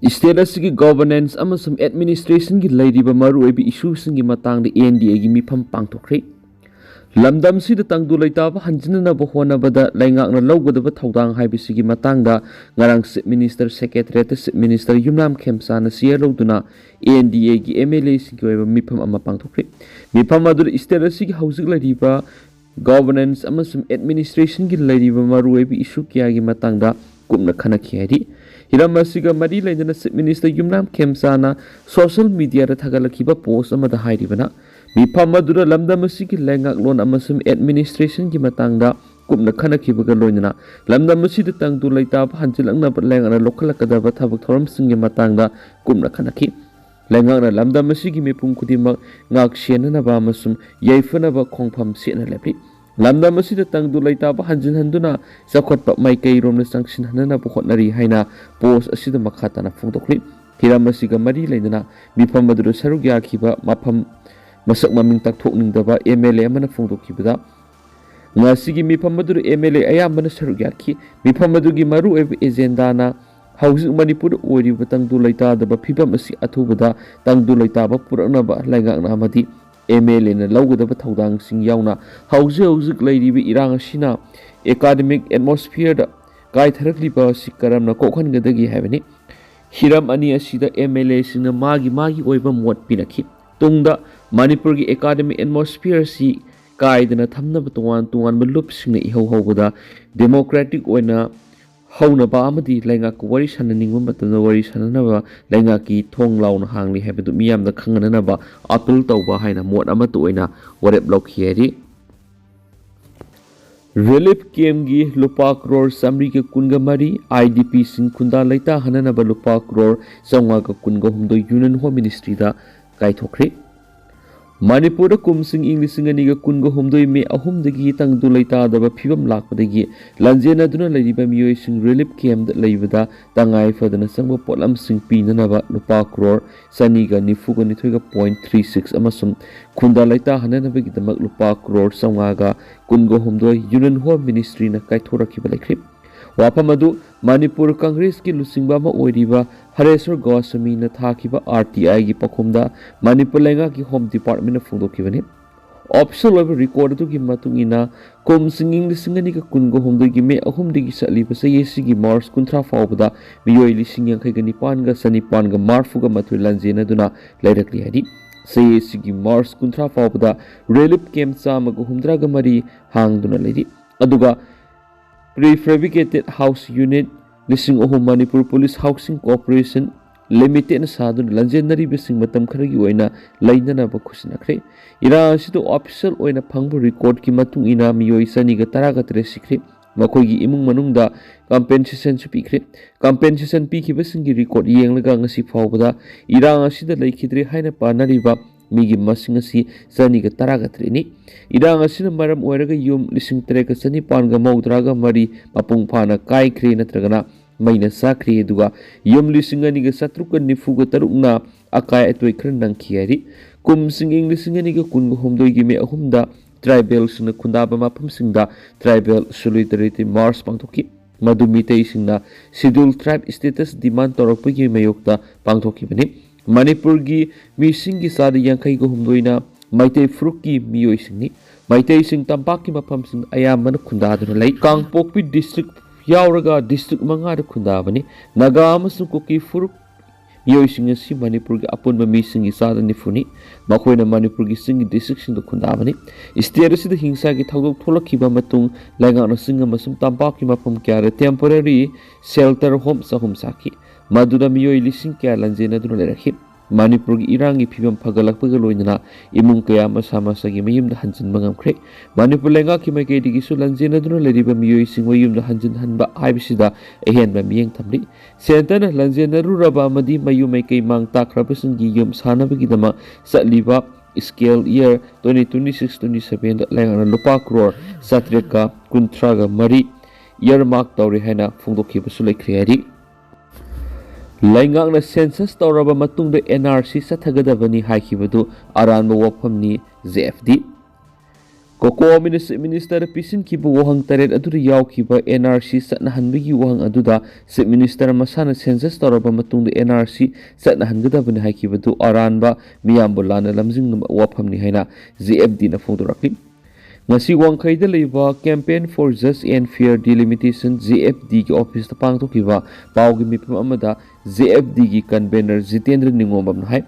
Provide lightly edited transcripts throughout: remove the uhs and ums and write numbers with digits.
State asigi governance amasum administration gi lairiba maruoibi issuesingi matangda NDA gi mifam pangthokre. Lamdam sida tangdu laitaba hanjinanaba honabada laingakna lawgadaba thaudang haibisigi matangda ngarang Chief Minister Secretariat Chief Minister Yumnam Khemsana siya lawduna NDA gi MLA sigi oiba mifam ama pangthokre. Mifam adu state asigi hausik lairiba governance amasum administration gi lairiba maruoibi issue kya gi matangda kumna khanaki hari. Hiram asiga mari lainana Chief Minister Yumnam Khemsana social media da thagalakiba post amada hairibana mifam adura lamdam asigi lengak lon amasum administration gi matangda kumna khanakibaga loinana lamdam asida tangdu laitaba hanjilangna lengana lokhalakadaba thabak thoramsing gi matangda kumna khanaki lengakna lamdam asigi mipum kudimak ngak senanaba amasum yaifanaba khongpham sena lepri lamdam asida tangdu laitaba hanjilhanduna sakhotpa maikai romna sangsin hanana hotnari haina post asida makhatana phongdokli hiram asiga mari lainana mifam adura saruk yakhiba mafam masak maming takthokningdaba MLA amana phongdokhibada ngasigi mifam adur MLA ayambana saruk yakhi mifam adugi maru eb agenda na hauzik Manipur oiriba tangdu laitadaba phibam asi athubada tangdu laitaba puraknaba laingakna amadi MLA na lawgadaba thaudang sing yauna hauzik lairibi irang asina academic atmosphere da kai tharakliba sikaramna kokhangadagi habani hiram ani asida MLA sina magi oiba mot pinakhi tungda Manipur ki academic atmosphere si kaidana thamnaba tuan malup singna ihau hauda democratic oina haunaba amadi laingak wari sananingba matana wari sananaba laingaki thong launa hangli habadu miyamda khanganaba apil tawba haina mot amatu oina warep lokhieri relief camp gi lupa crore samri ke kunga mari IDP sing khunda laita hananaba lupa crore sangwa ka kunga humdo union home ministry da kai thokre Manipur kumsing English nganiga kunga humdoi me ahumdagi tangdu laitadaba phibam lakpadagi lanjena duna lairiba miyoi sing relief camp laibada tangai fadana sangba polam sing pinanaba lupa crore saniga nifuga nithoiga 0.36 amasum khunda laita hananaba gidamak lupa crore sangaga kunga humdoi union home ministry na kaithorakiba laikhrip wapamadu Manipur Congress ki lusingba ma oiriba Hareswar Goswami na thakiba RTI gi pakhumda Manipur lenga ki home department na phungdokibani official of record to gi matungina kom singing lisingani ka kungo homdo gi me ahum digi saliba sayesi gi mars kuntra phaobada miyoi lising yankai ga nipan ga sanipan ga marfu ga mathur lanjena duna lairakli hadi sayesi gi mars kuntra phaobada relief camp chama ga humdra ga mari hangduna leidi aduga prefabricated house unit lising ohum Manipur Police Housing Corporation Limited na sadun lanjenari besing matam kharagi oina lainana ba khusinakre ira sido official oina phangbu record ki matung ina miyoi sani ga taraga tre sikre makoi gi imung manungda compensation pikre compensation pikhi besing gi record yenglaga ngasi phawbada ira asida laikhidre haina panariba migi masing asi sani ga taraga treni idang asina maram oiraga yum lising treka sani panga maudraga mari mapung phana kai khre natragana maina sakri duga yum lising ani ga satruka nifuga tarukna akai atoi khrandang khiari kum singing lising ani ga kungo homdoi gi me ahumda tribal sina khundaba mapum singda tribal solidarity march pangthoki madu Meetei singna scheduled tribe status demand torokpagi mayokta pangthoki bani Manipur gi mising gi sada yankai go humdoina Meetei Fruit ki miyoi singni Meetei sing tampak ki mapam sing ayamana khunda duna lai Kangpokpi district yauraga district manga da khunda bani naga amasung koki Fruit miyoi sing si Manipur gi apunba mising gi sada nifuni makoina Manipur gi sing district sing da khunda bani state sida hingsa gi thawdok tholakhiba matung laingana sing amasum tampak ki mapam kyara temporary shelter home sahum saki Madura miyoi lising kya lanjena duna lerakhi Manipur gi irangi phibam phagalakpaga loinana imung kaya masa gi mayumda hanjin mangamkhre Manipur lenga ki mai ke digi su lanjena duna leriba miyoi sing mayumda hanjin hanba aibisida ehenba miyeng thamli sentana lanjena ruraba madi mayumai ke mang takraba singi yum sanabagi dama satliba scale year 2026-27 da lengana lupa crore satreka kuntraga mari year mark tawri haina phungdokhiba su laikhre ari Laingak na census tawraba matungda NRC sathagadabani haikibadu aranba waphamni ZFD Koko Minister Pisin Kibu Wahang Taret Adu Yaukiba NRC Satnahanbigi Wahang Aduda, Sip Minister Masana Census Torabamatung the NRC Satnahangada Bunhakibatu Aranba, Miambulana Lamzing Wapamni Haina, ZFD na Fondorakli. Ngasi Wangkaida Leva Campaign for Just and Fair Delimitation ZFD ki office ta pangthokiba paugi mipam amada ZFD ki convener Jitendra Ningomam hai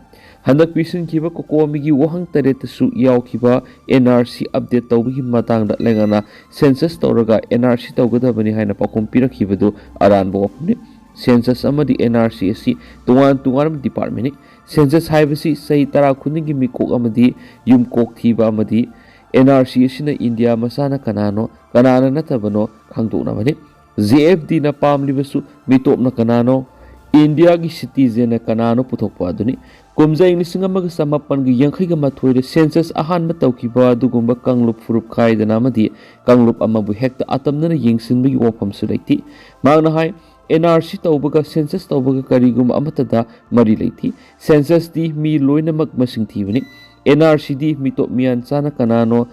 handak pisin kiba kokomi gi wahang taret su yaukiba NRC update tawbi matangda lengana census tawraga NRC tawgadabani haina pakom pirakibadu aranba wapni census amadi NRC asi tungan department census haibasi sai tara khudingi mikok amadi yumkok thiba amadi NRC asina India masana kanano natabano khangdoknabani ZFD na pamlibasu mitopna kanano India gi citizen na kanano puthokpa aduni kumjai lising amaga samapan gi yankhai ga mathoi census ahan ma tawkiba adugumba kanglup furup khaidana amadi kanglup amabu hekta atamna yengsinbagi wafam su leiti magna hai NRC tawbaga census tawbaga karigum amatada mari leiti census di mi loina mak masing thibani NRC di mitop mian sana kanano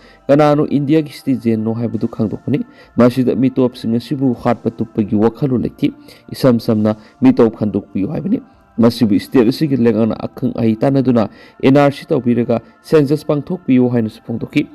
India ki citizen no haibadu khangdokani masida mitop singa sibu khatpa tupagi wakhalu leiti isam samna mitop khandokpi haibani masibu state sigi lengana akhang ai tanaduna NRC tawbiraga census pangthokpi haina supongtoki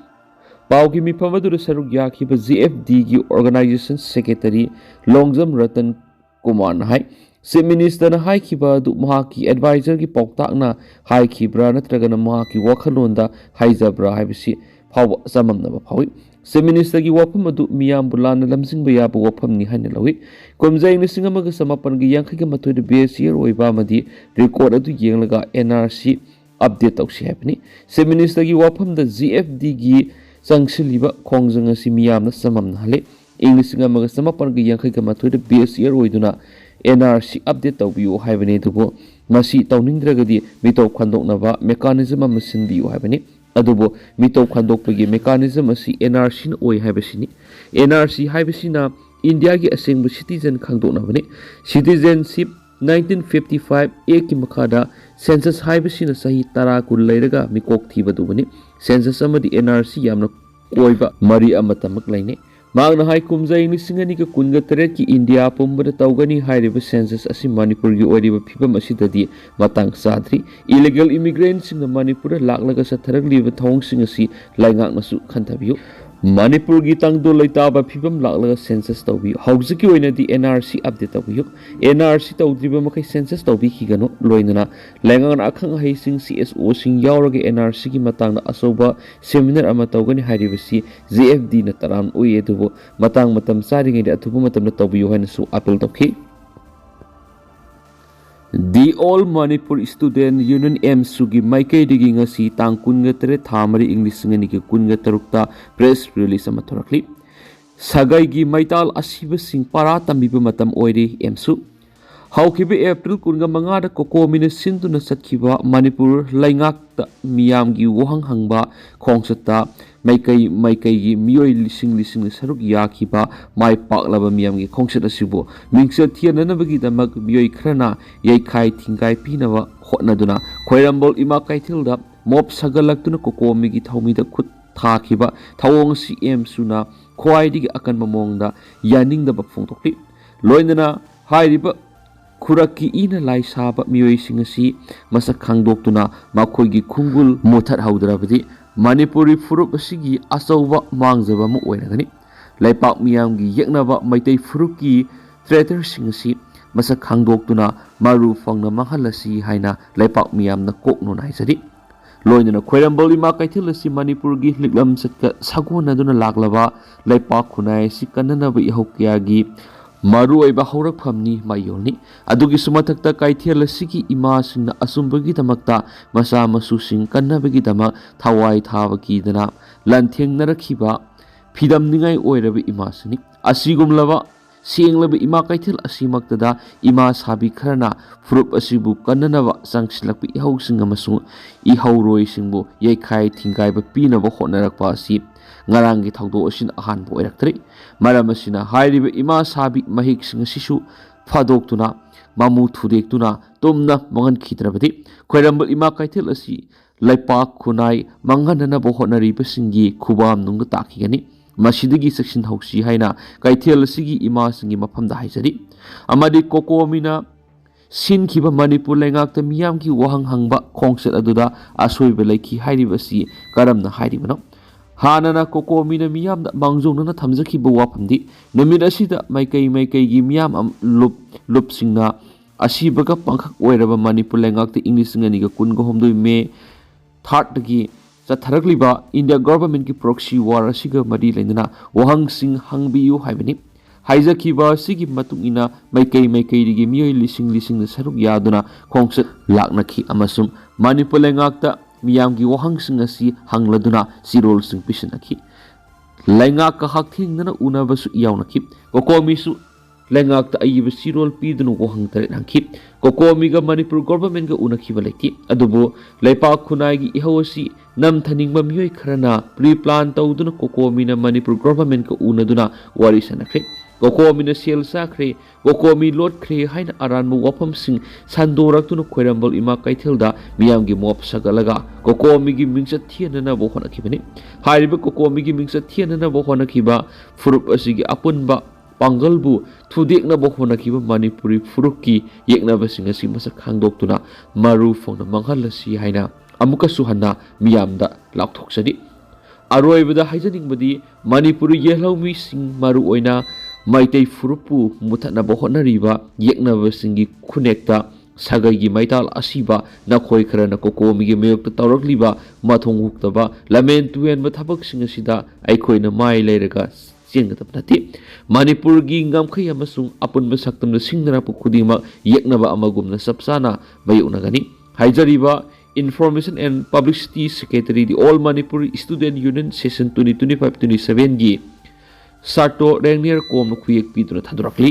paugi mipamadu saruk yakhiba ZFD gi organization secretary Longjam Ratan Kumar hai Chief Minister na hai kiba du mahaki advisor ki pauktakna hai kibra natragana mahaki wakhalonda haijabra haibisi phaw samamna ba phawi Chief Minister ki wafam adu miyam bulana lamsingba yaba wafam ni haina lawi komjai ni singamaga samapan gi yankhai ga mathoi de base year oiba madi record adu yenglaga NRC update tawsi haibani Chief Minister ki wafam da ZFD gi sangsiliba khongjang asi miyam na samamna hale English ngamaga samapan gi yankhai ga mathoi de base year oiduna NRC update tawbiyu haibani dubo masi tawningdragadi mitop khandoknaba mechanism ama sinbiyu haibani adubo mitop khandokpagi mechanism asi NRC na oi haibasini NRC haibasina India gi asengbu citizen khangdoknabani citizenship 1955 a ki makhada census haibasina sahi 10 kun leiraga mikok thibadubani census amadi NRC yamna oiba mari amatamak laine Magna hai kumjai ni singani ka kunga taret ki India pumbada tawgani hairiba census asi Manipur gi oiriba phibam asidadi matang sadri illegal immigrants sing Manipur laklaga sa tharagliba thong sing asi laingak nasu khantabiyu Manipur gi tangdo laitaba phibam laklaga census tawbiyu haujiki oina di NRC update tawbiyu NRC tawdriba makai census tawbi khigano loinana laingang akhang hai sing CSO sing yauraga NRC gi matang na asoba seminar ama tawgani hairiba si ZFD na taran oi edu matang matam sari ngai athubu matam na tawbiyu haina su appeal tawki The All Manipur Student Union MSUgi Maikai digi ngasi tang kunga tere thamari English ngani ki kunga tarukta press release ama thorakli sagai gi maital asiba sing para tambiba matam oiri MSU Houkhre April kunga mangada koko mina sinduna satkiba Manipur laingak miyam gi wohang hangba khongsata Maikai gi miyoi lising saruk yakiba mai paklaba miyam gi khongsat asibu mingsa thiananabagi damak miyoi khrana yaikhai thingkai pinawa hotnaduna khoirambol ima kaithilda mob sagalaktuna kokomi gi thaumida khut thakiba thawong CM suna khwaidigi akan mamongda yaningda ba phongtokli loinana hairiba Khuraki ina lai saba miyoi singasi masak khangdoktuna makhoi gi khungul mothat haudrabadi Manipuri furup asigi asauba mangjaba mu oiragani laipak miyam gi yeknaba maitai furup ki traitor singasi masak khangdoktuna maru fangna manghalasi haina laipak miyam na kokno naisari loinana khoiramboli ma kaithilasi Manipur gi liklam satka sagona duna laklaba laipak khunai sikanana ba ihokya gi maru oiba haurak phamni mayolni adugi sumathakta kaithel sigi ima singna asumbagi damakta masa masu sing kannabagi dama thawai thabaki dana lantheng narakhiba phidam ningai oirabi ima sini asigumlaba senglaba ima kaithel asimaktada ima sabi kharana furup asibu kannanaba sangsilakpi ihau singa masu ihauroi singbu yaikhai thingkai ba pinaba honarakpa asi ngarangi thawdo asin ahan bo eraktre maram asina hairiba ima sabi mahik singa sisu phadoktuna mamu thudektuna tumna mangan khitrabadi khoirambal ima kaithel asi ꯂꯩꯄꯥꯛ ꯈꯨꯟꯅꯥꯏ ꯃꯥꯡꯍꯟꯅꯅꯕ ꯍꯣꯠꯅꯔꯤꯕꯁꯤꯡꯒꯤ ꯈꯨꯕꯥꯝꯅꯨꯡꯗ ꯇꯥꯛꯈꯤꯒꯅꯤ ꯃꯁꯤꯗꯒꯤ ꯆꯦꯛꯁꯤꯟꯍꯧꯁꯤ ꯍꯥꯏꯅ ꯀꯩꯊꯦꯜ ꯑꯁꯤꯒꯤ ꯏꯃꯥꯁꯤꯡꯒꯤ ꯃꯐꯝꯗ ꯍꯥꯏꯖꯔꯤ ꯑꯃꯗꯤ ꯀꯣꯀꯣꯃꯤꯅ ꯁꯤꯟꯈꯤꯕ ꯃꯅꯤꯄꯨꯔ ꯂꯩꯉꯥꯛꯇ ꯃꯤꯌꯥꯝꯒꯤ ꯋꯥꯍꯪ ꯍꯪꯕ ꯈꯣꯡꯆꯠ ꯑꯗꯨꯗ ꯑꯁꯣꯏꯕ ꯂꯩꯈꯤ ꯍꯥꯏꯔꯤꯕꯁꯤ ꯀꯔꯝꯅ ꯍꯥꯏꯔꯤꯕꯅꯣ ꯍꯥꯟꯅꯅ ꯀꯣꯀꯣꯃꯤꯅ ꯃꯤꯌꯥꯝꯗ ꯃꯥꯡꯖꯧꯅꯅ ꯊꯝꯖꯈꯤꯕ ꯋꯥꯐꯝꯗꯤ ꯅꯨꯃꯤꯠ ꯑꯁꯤꯗ ꯃꯥꯏꯀꯩꯒꯤ ꯃꯤꯌꯥꯝ ꯂꯨꯞꯁꯤꯡꯅ ꯑꯁꯤꯕꯒ ꯄꯥꯡꯈꯛ ꯑꯣꯏꯔꯕ ꯃꯅꯤꯄꯨꯔ ꯂꯩꯉꯥꯛꯇ ꯏꯪ 2019 ꯃꯦ 3ꯗꯒꯤ ꯆꯠꯊꯔꯛꯂꯤꯕ ꯏꯟꯗꯤꯌꯥ ꯒꯚꯔꯟꯃꯦꯟꯠꯀꯤ ꯄ꯭ꯔꯣꯛꯁꯤ ꯋꯥꯔ ꯑꯁꯤꯒ ꯃꯔꯤ ꯂꯩꯅꯅ ꯋꯥꯍꯪꯁꯤꯡ ꯍꯪꯕꯤꯌꯨ ꯍꯥꯏꯕꯅꯤ ꯍꯥꯏꯖꯈꯤꯕ ꯑꯁꯤꯒꯤ ꯃꯇꯨꯡ ꯏꯟꯅ ꯃꯥꯏꯀꯩꯒꯤ ꯃꯤꯑꯣꯏ ꯂꯤꯁꯤꯡꯅ ꯁꯔꯨꯛ ꯌꯥꯗꯨꯅ ꯈꯣꯡꯆꯠ ꯂꯥꯛꯅꯈꯤ ꯑꯃꯁꯨꯡ ꯃꯅꯤꯄꯨꯔ ꯂꯩꯉꯥꯛꯇ ꯃꯤꯌꯥꯝꯒꯤ ꯋꯥꯍꯪꯁꯤꯡ ꯑꯁꯤ ꯍꯪꯂꯗꯨꯅ ꯆꯤꯔꯣꯜꯁꯤꯡ ꯄꯤꯁꯤꯟꯅꯈꯤ ꯂꯩꯉꯥꯛꯀ ꯍꯛꯊꯦꯡꯅꯅ ꯎꯅꯕꯁꯨ ꯌꯥꯎꯅꯈꯤ ꯀꯣꯀꯣꯃꯤꯁꯨ ꯂꯩꯉꯥꯛꯇ ꯑꯏꯕ ꯆꯤꯔꯣꯜ ꯄꯤꯗꯨꯅ ꯋꯥꯍꯪ ꯇꯔꯦꯠ ꯍꯪꯈꯤ ꯀꯣꯀꯣꯃꯤꯒ ꯃꯅꯤꯄꯨꯔ ꯒꯣꯚꯔꯟꯃꯦꯟꯠꯒ ꯎꯅꯈꯤꯕ ꯂꯩꯇꯦ ꯑꯗꯨꯕꯨ ꯂꯩꯄꯥꯛ ꯈꯨꯟꯅꯥꯏꯒꯤ ꯏꯍꯧ ꯑꯁꯤ ꯅꯝꯊꯅꯤꯡꯕ ꯃꯤꯑꯣꯏ ꯈꯔꯅ ꯄ꯭ꯔꯤ-ꯄ꯭ꯂꯥꯟ ꯇꯧꯗꯨꯅ ꯀꯣꯀꯣꯃꯤꯅ ꯃꯅꯤꯄꯨꯔ ꯒꯣꯚꯔꯟꯃꯦꯟꯠꯀ ꯎꯅꯗꯨꯅ ꯋꯥꯔꯤ ꯁꯥꯅꯈ꯭ꯔꯦ ꯀꯣꯀꯣꯃꯤꯅ ꯁꯦꯜ ꯆꯥꯈ꯭ꯔꯦ ꯀꯣꯀꯣꯃꯤ ꯂꯣꯠꯈ꯭ꯔꯦ ꯍꯥꯏꯅ ꯑꯔꯥꯟꯕ ꯋꯥꯐꯝꯁꯤꯡ ꯁꯟꯗꯣꯔꯛꯇꯨꯅ ꯈꯣꯏꯔꯝꯕꯜ ꯏꯃꯥ ꯀꯩꯊꯦꯜꯗ ꯃꯤꯌꯥꯝꯒꯤ ꯃꯣꯞ ꯁꯥꯒꯠꯂꯒ ꯀꯣꯀꯣꯃꯤꯒꯤ ꯃꯤꯡꯆꯠ ꯊꯤꯍꯟꯅꯕ ꯍꯣꯠꯅꯈꯤꯕꯅꯤ ꯍꯥꯏꯔꯤꯕ ꯀꯣꯀꯣꯃꯤꯒꯤ ꯃꯤꯡꯆꯠ ꯊꯤꯍꯟꯅꯕ ꯍꯣꯠꯅꯈꯤꯕ ꯐꯨꯔꯨꯞ ꯑꯁꯤꯒꯤ ꯑꯄꯨꯟꯕ ꯄꯥꯡꯒꯜꯕꯨ ꯊꯨꯗꯦꯛꯅꯕ ꯍꯣꯠꯅꯈꯤꯕ ꯃꯅꯤꯄꯨꯔꯤ ꯐꯨꯔꯨꯞꯀꯤ ꯌꯦꯛꯅꯕꯁꯤꯡ ꯑꯁꯤ ꯃꯁꯛ ꯈꯪꯗꯣꯛꯇꯨꯅ ꯃꯔꯨ ꯐꯣꯡꯅ ꯃꯥꯡꯍꯜꯂꯁꯤ ꯍꯥꯏꯅ ꯑꯃꯨꯛꯀꯁꯨ ꯍꯟꯅ ꯃꯤꯌꯥꯝꯗ ꯂꯥꯎꯊꯣꯛꯆꯔꯤ ꯑꯔꯣꯏꯕꯗ ꯍꯥꯏꯖꯅꯤꯡꯕꯗꯤ ꯃꯅꯤꯄꯨꯔꯤ ꯌꯦꯜꯍꯧꯃꯤꯁꯤꯡ ꯃꯔꯨꯑꯣꯏꯅ ꯃꯩꯇꯩ ꯐꯨꯔꯨꯞꯄꯨ ꯃꯨꯊꯠꯅꯕ ꯍꯣꯠꯅꯔꯤꯕ ꯌꯦꯛꯅꯕꯁꯤꯡꯒꯤ ꯈꯨꯟꯅꯦꯛꯇ ꯁꯥꯒꯩꯒꯤ ꯃꯩꯇꯥꯜ ꯑꯁꯤꯕ ꯅꯈꯣꯏ ꯈꯔꯅ ꯀꯣꯀꯣꯃꯤꯒꯤ ꯃꯥꯌꯣꯛꯇ ꯇꯧꯔꯛꯂꯤꯕ ꯃꯊꯣꯡ ꯍꯨꯛꯇꯕ ꯂꯝꯍꯦꯟ ꯇꯨꯍꯦꯟꯕ ꯊꯕꯛꯁꯤꯡ ꯑꯁꯤꯗ ꯑꯩꯈꯣꯏꯅ ꯃꯥꯏ ꯂꯩꯔꯒ ꯆꯦꯟꯒꯗꯕ ꯅꯠꯇꯦ ꯃꯅꯤꯄꯨꯔꯒꯤ ꯉꯝꯈꯩ ꯑꯃꯁꯨꯡ ꯑꯄꯨꯟꯕ ꯁꯛꯇꯝꯗ ꯁꯤꯡꯅꯔꯛꯄ ꯈꯨꯗꯤꯡꯃꯛ ꯌꯦꯛꯅꯕ ꯑꯃꯒꯨꯝꯅ ꯆꯞ ꯆꯥꯅ ꯃꯥꯌꯣꯛꯅꯒꯅꯤ ꯍꯥꯏꯖꯔꯤꯕ Information and Publicity Secretary the All Manipuri Student Union Session 2025-27ꯒꯤ ꯁꯥꯔꯇꯣ ꯔꯦꯡꯅꯤꯌꯔ ꯀꯣꯝꯅ ꯈꯨꯌꯦꯛ ꯄꯤꯗꯨꯅ ꯊꯥꯗꯣꯔꯛꯂꯤ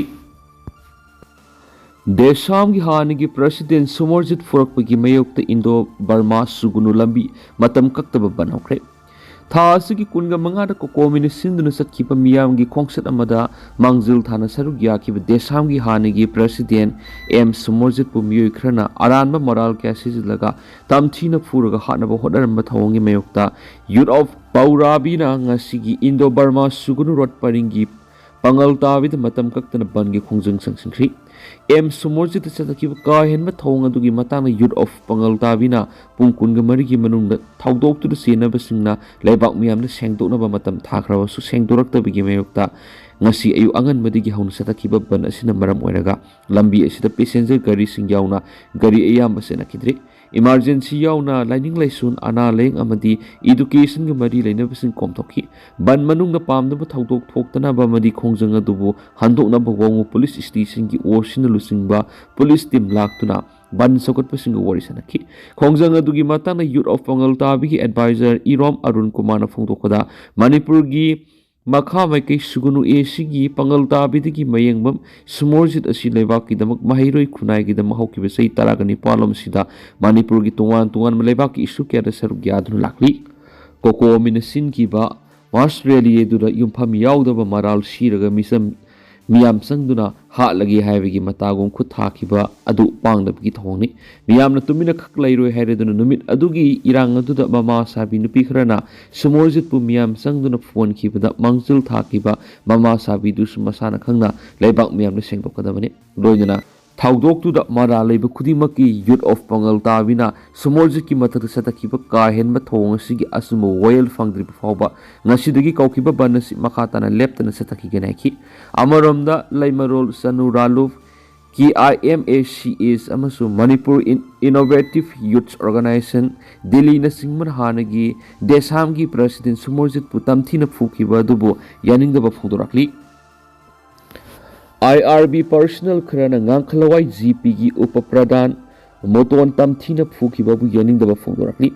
ꯗꯦꯁꯥꯝꯒꯤ ꯍꯥꯟꯅꯒꯤ ꯄ꯭ꯔꯁꯤꯗꯦꯟꯠ ꯁꯨꯃꯔꯖꯤꯠ ꯐꯨꯔꯛꯄꯒꯤ ꯃꯥꯌꯣꯛꯇ ꯏꯟꯗꯣ ꯕꯔꯃꯥ ꯁꯨꯒꯨꯅꯨ ꯂꯝꯕꯤ ꯃꯇꯝ ꯀꯛꯇꯕ ꯕꯟ ꯍꯧꯈ꯭ꯔꯦ ꯊꯥ ꯑꯁꯤꯒꯤ 15ꯗ ꯀꯣꯀꯣꯃꯤꯅ ꯁꯤꯟꯗꯨꯅ ꯆꯠꯈꯤꯕ ꯃꯤꯌꯥꯝꯒꯤ ꯈꯣꯡꯆꯠ ꯑꯃꯗ ꯃꯥꯡꯖꯤꯜ ꯊꯥꯅ ꯁꯔꯨꯛ ꯌꯥꯈꯤꯕ ꯗꯦꯁꯥꯝꯒꯤ ꯍꯥꯟꯅꯒꯤ ꯄ꯭ꯔꯁꯤꯗꯦꯟꯠ ꯁꯨꯃꯔꯖꯤꯠꯄꯨ ꯃꯤꯑꯣꯏ ꯈꯔꯅ ꯑꯔꯥꯟꯕ ꯃꯣꯔꯥꯜ ꯀꯌꯥ ꯁꯤꯖꯤꯜꯂꯒ ꯇꯝꯊꯤꯅ ꯐꯨꯔꯒ ꯍꯥꯠꯅꯕ ꯍꯣꯠꯅꯔꯝꯕ ꯊꯧꯑꯣꯡꯒꯤ ꯃꯥꯌꯣꯛꯇ ꯌꯨꯠ ꯑꯣꯐ ꯄꯥꯎꯔꯥꯕꯤꯅ ꯉꯁꯤꯒꯤ ꯏꯟꯗꯣ ꯕꯔꯃꯥ ꯁꯨꯒꯨꯅꯨ ꯔꯣꯗ ꯄꯔꯤꯡꯒꯤ ꯄꯥꯡꯒꯜ ꯇꯥꯕꯤꯗ ꯃꯇꯝ ꯀꯛꯇꯅ ꯕꯟꯒꯤ ꯈꯣꯡꯖꯪ ꯆꯪꯁꯤꯟꯈ꯭ꯔꯤ ꯁꯨꯃꯔꯖꯤꯠꯇ ꯆꯠꯊꯈꯤꯕ ꯀꯥ ꯍꯦꯟꯕ ꯊꯧꯑꯣꯡ ꯑꯗꯨꯒꯤ ꯃꯇꯥꯡꯗ ꯌꯨꯠ ꯑꯣꯐ ꯄꯥꯡꯒꯜ ꯇꯥꯕꯤꯅ ꯄꯨꯡ 14ꯒꯤ ꯃꯅꯨꯡꯗ ꯊꯧꯗꯣꯛꯇꯨꯗ ꯆꯦꯟꯅꯕꯁꯤꯡꯅ ꯂꯩꯕꯥꯛ ꯃꯤꯌꯥꯝꯅ ꯁꯦꯡꯗꯣꯛꯅꯕ ꯃꯇꯝ ꯊꯥꯈ꯭ꯔꯕꯁꯨ ꯁꯦꯡꯗꯣꯔꯛꯇꯕꯒꯤ ꯃꯥꯌꯣꯛꯇ ꯉꯁꯤ ꯑꯌꯨꯛ ꯑꯉꯟꯕꯗꯒꯤ ꯍꯧꯅ ꯆꯠꯊꯈꯤꯕ ꯕꯟ ꯑꯁꯤꯅ ꯃꯔꯝ ꯑꯣꯏꯔꯒ ꯂꯝꯕꯤ ꯑꯁꯤꯗ ꯄꯦꯁꯦꯟꯖꯔ ꯒꯥꯔꯤꯁꯤꯡ ꯌꯥꯎꯅ ꯒꯥꯔꯤ ꯑꯌꯥꯝꯕ ꯆꯦꯟꯅꯈꯤꯗ꯭ꯔꯤ ꯏꯃꯥꯔꯖꯦꯟꯁꯤ ꯌꯥꯎꯅ ꯂꯥꯏꯅꯤꯡ ꯂꯥꯏꯁꯣꯟ ꯑꯅꯥ ꯂꯥꯌꯦꯡ ꯑꯃꯗꯤ ꯏꯗꯨꯀꯦꯁꯟꯒ ꯃꯔꯤ ꯂꯩꯅꯕꯁꯤꯡ ꯀꯣꯝꯊꯣꯛꯈꯤ ꯕꯟ ꯃꯅꯨꯡꯗ ꯄꯥꯝꯗꯕ ꯊꯧꯗꯣꯛ ꯊꯣꯛꯇꯅꯕ ꯑꯃꯗꯤ ꯈꯣꯡꯖꯪ ꯑꯗꯨꯕꯨ ꯍꯟꯗꯣꯛꯅꯕ ꯋꯥꯡꯉꯨ ꯄꯨꯂꯤꯁ ꯁ꯭ꯇꯦꯁꯟꯒꯤ ꯑꯣꯔꯁꯤꯡꯅ ꯂꯨꯆꯤꯡꯕ ꯄꯨꯂꯤꯁ ꯇꯤꯝ ꯂꯥꯛꯇꯨꯅ ꯕꯟ ꯁꯧꯒꯠꯄꯁꯤꯡꯒ ꯋꯥꯔꯤ ꯁꯥꯅꯈꯤ ꯈꯣꯡꯖꯪ ꯑꯗꯨꯒꯤ ꯃꯇꯥꯡꯗ ꯌꯨꯠ ꯑꯣꯐ ꯄꯥꯡꯒꯜ ꯇꯥꯕꯤꯒꯤ ꯑꯦꯗꯚꯥꯏꯖꯔ ꯏꯔꯣꯝ ꯑꯔꯨꯟ ꯀꯨꯃꯥꯔꯅ ꯐꯣꯡꯗꯣꯛꯄꯗ ꯃꯅꯤꯄꯨꯔꯒꯤ ꯃꯈꯥ ꯃꯥꯏꯀꯩ ꯁꯨꯒꯨꯅꯨ ꯑꯦꯁꯤꯒꯤ ꯄꯥꯡꯒꯜ ꯇꯥꯕꯤꯗꯒꯤ ꯃꯌꯦꯡꯕꯝ ꯁꯨꯃꯔꯖꯤꯠ ꯑꯁꯤ ꯂꯩꯕꯥꯛꯀꯤꯗꯃꯛ ꯃꯍꯩꯔꯣꯏ ꯈꯨꯟꯅꯥꯏꯒꯤꯗꯃꯛ ꯍꯧꯈꯤꯕ ꯆꯍꯤ 19 ꯃꯅꯤꯄꯨꯔꯒꯤ ꯇꯣꯉꯥꯟ ꯇꯣꯉꯥꯟꯕ ꯂꯩꯕꯥꯛꯀꯤ ꯏꯁꯨ ꯀꯌꯥꯗ ꯁꯔꯨꯛ ꯌꯥꯗꯨꯅ ꯂꯥꯛꯂꯤ ꯀꯣꯀꯣꯃꯤꯅ ꯁꯤꯟꯈꯤꯕ ꯃꯥꯔꯁ ꯔꯦꯂꯤ ꯑꯗꯨꯗ ꯌꯨꯝꯐꯝ ꯌꯥꯎꯗꯕ ꯃꯔꯥꯜ ꯁꯤꯔꯒ ꯃꯤꯌꯥꯝ ꯆꯪꯗꯨꯅ ꯍꯥꯠꯂꯒꯦ ꯍꯥꯏꯕꯒꯤ ꯃꯇꯥꯒꯨꯝ ꯈꯨꯠ ꯊꯥꯈꯤꯕ ꯑꯗꯨ ꯄꯥꯡꯗꯕꯒꯤ ꯊꯧꯑꯣꯡꯅꯤ ꯃꯤꯌꯥꯝꯅ ꯇꯨꯃꯤꯟꯅ ꯈꯛ ꯂꯩꯔꯣꯏ ꯍꯥꯏꯔꯗꯨꯅ ꯅꯨꯃꯤꯠ ꯑꯗꯨꯒꯤ ꯏꯔꯥꯡ ꯑꯗꯨꯗ ꯃꯃꯥ ꯁꯥꯕꯤ ꯅꯨꯄꯤ ꯈꯔꯅ ꯁꯨꯃꯔꯖꯤꯠꯄꯨ ꯃꯤꯌꯥꯝ ꯆꯪꯗꯨꯅ ꯐꯣꯟꯈꯤꯕꯗ ꯃꯥꯡꯖꯤꯜ ꯊꯥꯈꯤꯕ ꯃꯃꯥ ꯁꯥꯕꯤꯗꯨꯁꯨ ꯃꯁꯥꯅ ꯈꯪꯅ ꯂꯩꯕꯥꯛ ꯃꯤꯌꯥꯝꯅ ꯁꯦꯡꯗꯣꯛꯀꯗꯕꯅꯤ ꯂꯣꯏꯅꯅ ꯊꯧꯗꯣꯛꯇꯨꯗ ꯃꯔꯥꯜ ꯂꯩꯕ ꯈꯨꯗꯤꯡꯃꯛꯀꯤ ꯌꯨꯠ ꯑꯣꯐ ꯄꯥꯡꯒꯜ ꯇꯥꯕꯤꯅ ꯁꯨꯃꯔꯖꯤꯠꯀꯤ ꯃꯊꯛꯇ ꯆꯠꯊꯈꯤꯕ ꯀꯥ ꯍꯦꯟꯕ ꯊꯧꯑꯣꯡ ꯑꯁꯤꯒꯤ ꯑꯆꯨꯝꯕ ꯋꯥꯌꯦꯜ ꯐꯪꯗ꯭ꯔꯤꯕ ꯐꯥꯎꯕ ꯉꯁꯤꯗꯒꯤ ꯀꯧꯈꯤꯕ ꯕꯟ ꯑꯁꯤ ꯃꯈꯥ ꯇꯥꯅ ꯂꯦꯞꯇꯅ ꯆꯠꯊꯈꯤꯒꯅꯤ ꯍꯥꯏꯈꯤ ꯑꯃꯔꯣꯝꯗ ꯂꯩꯃꯔꯣꯜ ꯆꯅꯨꯔꯥꯂꯨ KIMACS ꯑꯃꯁꯨꯡ ꯃꯅꯤꯄꯨꯔ ꯏꯅꯣꯚꯦꯇꯤꯚ ꯌꯨꯠꯁ ꯑꯣꯔꯒꯅꯥꯏꯖꯦꯁꯟ ꯗꯤꯜꯂꯤꯅꯆꯤꯡꯕꯅ ꯍꯥꯟꯅꯒꯤ ꯗꯦꯁꯥꯝꯒꯤ ꯄ꯭ꯔꯁꯤꯗꯦꯟꯠ ꯁꯨꯃꯔꯖꯤꯠꯄꯨ ꯇꯝꯊꯤꯅ ꯐꯨꯈꯤꯕ ꯑꯗꯨꯕꯨ ꯌꯥꯅꯤꯡꯗꯕ ꯐꯣꯡꯗꯣꯔꯛꯂꯤ IRB ꯄꯔꯁꯣꯅꯦꯜ ꯈꯔꯅ ꯉꯥꯡꯈꯂꯋꯥꯏ GPꯒꯤ ꯎꯄ ꯄ꯭ꯔꯙꯥꯟ ꯃꯣꯇꯣꯟ ꯇꯝꯊꯤꯅ ꯐꯨꯈꯤꯕꯕꯨ ꯌꯥꯅꯤꯡꯗꯕ ꯐꯣꯡꯗꯣꯔꯛꯂꯤ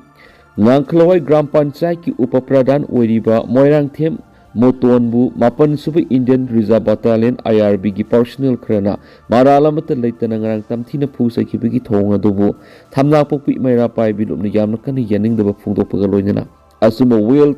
ꯉꯥꯡꯈꯂꯋꯥꯏ ꯒ꯭ꯔꯥꯝ ꯄꯟꯆꯥꯌꯠꯀꯤ ꯎꯄ ꯄ꯭ꯔꯙꯥꯟ ꯑꯣꯏꯔꯤꯕ Moirangthem ꯃꯣꯇꯣꯟꯕꯨ 7ꯁꯨꯕ Indian reserve battalion IRBꯒꯤ personal ꯈꯔꯅ ꯃꯔꯥꯜ ꯑꯃꯠꯇ ꯂꯩꯇꯅ ꯉꯔꯥꯡ ꯇꯝꯊꯤꯅ ꯐꯨꯖꯈꯤꯕꯒꯤ ꯊꯧꯑꯣꯡ ꯑꯗꯨꯕꯨ ꯊꯝꯅꯥꯄꯣꯛꯄꯤ ꯃꯩꯔꯥ ꯄꯥꯏꯕꯤ ꯂꯨꯞꯅ ꯌꯥꯝꯅ ꯀꯟꯅ ꯌꯥꯅꯤꯡꯗꯕ ꯐꯣꯡꯗꯣꯛꯄꯒ ꯂꯣꯏꯅꯅ ꯑꯆꯨꯝꯕ ꯋꯦꯜ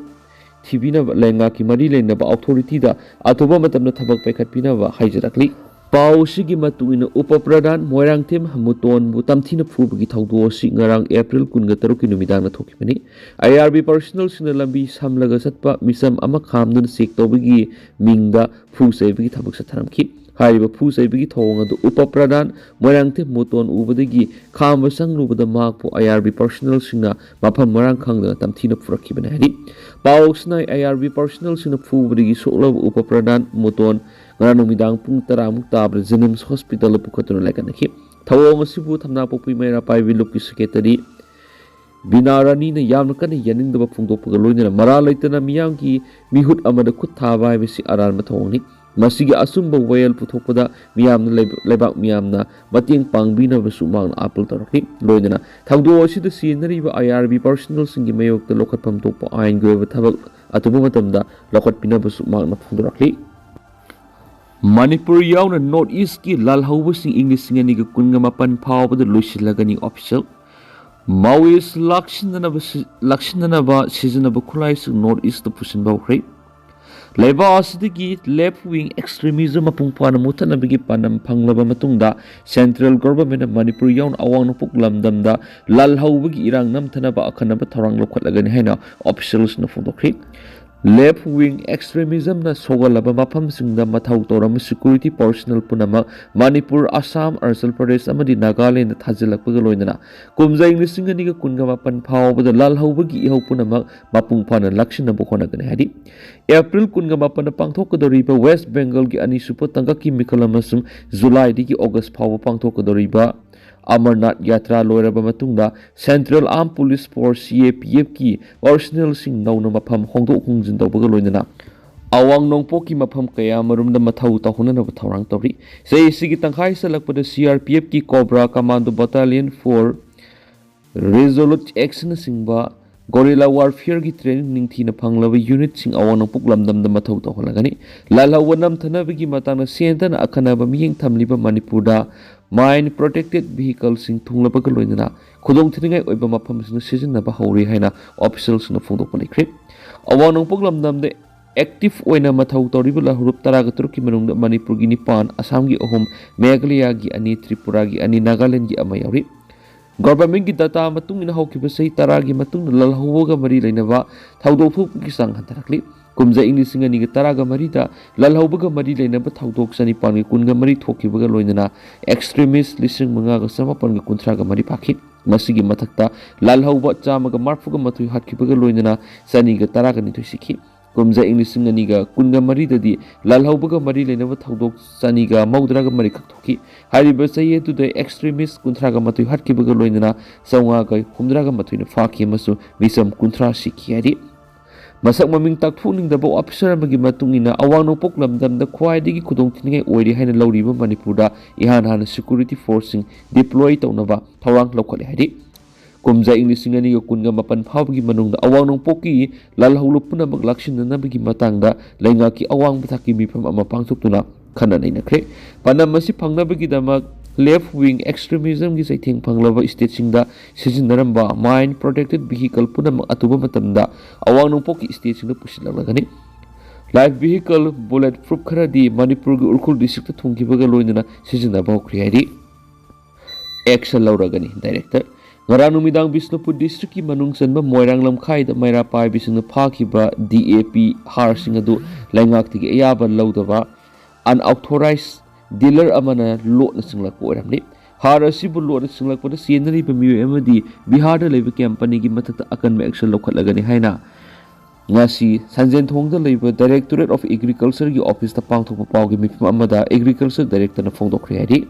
ꯊꯤꯕꯤꯅꯕ ꯂꯩꯉꯥꯛꯀꯤ ꯃꯔꯤ ꯂꯩꯅꯕ ꯑꯣꯊꯣꯔꯤꯇꯤꯗ ꯑꯊꯨꯕ ꯃꯇꯝꯗ ꯊꯕꯛ ꯄꯥꯏꯈꯠꯄꯤꯅꯕ ꯍꯥꯏꯖꯔꯛꯂꯤ Pau sigi matuina Upa-Pradhan Moirangthim Hamutonbu tamthina phubagi thawdok asi ngarang April 13 ki numidangna thokibani. IRB personnel sina lambi samlaga satpa misam ama khamduna sek tawbagi mingda phu saibagi thabak satharamki. Hariba phu saibagi thawng adu Upa-Pradhan Moirangthim Muton ubadagi khamba sanglubada makpu IRB personnel sina mafam marang khangdana tamthina phurakibani hari. Pau sina IRB personnel sina phubadagi soklaba Upa-Pradhan Muton ngara numidang pung 10 muk tabra Jenims Hospital pukhatuna laikanaki. Thawong asibu thamna pokpi maira paibi lupki secretary Binarani na yamna kana yaningdaba phungdokpaga loinana mara laitana miyamgi mihut amada khut thaba haibasi aranma thawongni. Masigi asumba wayal puthokpada miyamna leibak miyamna mateng pangbinabasu mangna appeal tarakni loinana thawdok asida sinariba IRB personnel singi mayokta lokhatpham thokpa ain goiba thabak atuba matamda lokhatpinabasu mangna phungdorakli. Manipur Yaona North East ki Lalhouba sing English singani ka kunga mapan phaobada Loisil lagani official Maoist lakshinanaba seasonaba khulai sing North East to pusin Houkhre Leba asidagi left wing extremism apung pana mutanabigi panam phanglaba matungda central government Manipur Yaona awang puk lamdamda Lalhouba gi irang namthanaba akhanaba thorang lokhatlagani haina officials na photokri Left wing extremism na sogalaba mafam singda mathau toram security personnel punama Manipur, Assam, Arunachal Pradesh amadi Nagaland thajilakpaga loinana kumjai lisingani ga kunga mapan phaobada Lalhouba gi ihau punama mapung phana lakshinaba khonagani hadi April kunga mapan pangthokadoriba West Bengal gi ani supa tangaki mikhala masung July digi August phawa pangthokadoriba Amarnath Yatra loiraba matungda Central Armed Police Force CAPF ki personnel sing nauna mafam hongdok hungjin tawbaga loinana awang nongpok ki mafam kaya marumda mathau tahunanaba thawrang tawri sei sigi tangkhai salakpada CRPF ki Cobra Commando Battalion 4 Resolute Action singba Guerrilla Warfare ki training ningthina phanglaba unit sing awang nongpok lamdamda mathau tahulagani Lalhouba namthanabagi matangna sentana akhanaba miyeng thamliba Manipurda Mine protected vehicles sing thunglabaga loinana Khudong thiningai oiba mafam sing sizinaba hori haina officials na phungdokpa lekhre awang nongpok lamdamda active oina mathau tawriba lahurup 13 ki manungda Manipur gi 9 Assam gi 3 Meghalaya gi 2 Tripura gi 2 Nagaland gi 1 yauri government gi data matungina haukiba sei 10 gi matungna Lalhouba ga mari leinaba thawdok phuk gi sang hantarakli kumja English singani ga 10 ga mari da Lalhouba ga mari leinaba thawdok sani pan gi kun ga mari thokiba ga loinana extremist lising manga ga sama pan gi 13 ga mari pakhi masigi mathakta Lalhouba chama ga marfu ga mathui hatkiba ga loinana sani ga 10 ga ni thosikhi kumja English singani ga kun ga mari dadi Lalhouba ga mari leinaba thawdok sani ga maudra ga mari khakthokhi hariba saye tu the extremist 13 ga mathui hatkiba ga loinana sawnga ga 13 ga mathui na fakhi masu visam 13 sikhi hari Masak maming takthuningdaba officer amagi matungina awang nongpok lamdamda khwaidagi khudong thiningai oiri haina lauriba Manipurda ihan hana security forcing deploy tawnaba thawrang lokhale hari kumja English singani ga kunga mapan phawgi manungda awang nongpokki Lalhouba punamag lakshinanabagi matangda laingaki awang bathaki mifam ama pangthokduna khananai nakre panam masi phangnabagi damak left wing extremism gi saitheng phanglaba state singda sizinaramba mine protected vehicle punam atuba matamda awang nongpokki state singda pusilaglagani live vehicle bulletproof kharadi Manipur gi Urkhul district thungkibaga loinana sizinaba Houkhre hari action lauragani director ngara numidang Bisnupur district ki manung sanba Moirang lamkhai da maira pai bisingna phakiba DAP har singadu laingak tigi ayaba laudaba unauthorized dealer amana lot na singlakpa oiramni har asibu lot na singlakpada senariba miyo amadi Biharda leiba company gi mathakta akanba action lokhatlagani haina ngasi sanjen thongda leiba Directorate of Agriculture gi office ta pangthokpa pawgi mifam amada agriculture director na phongdokhre hari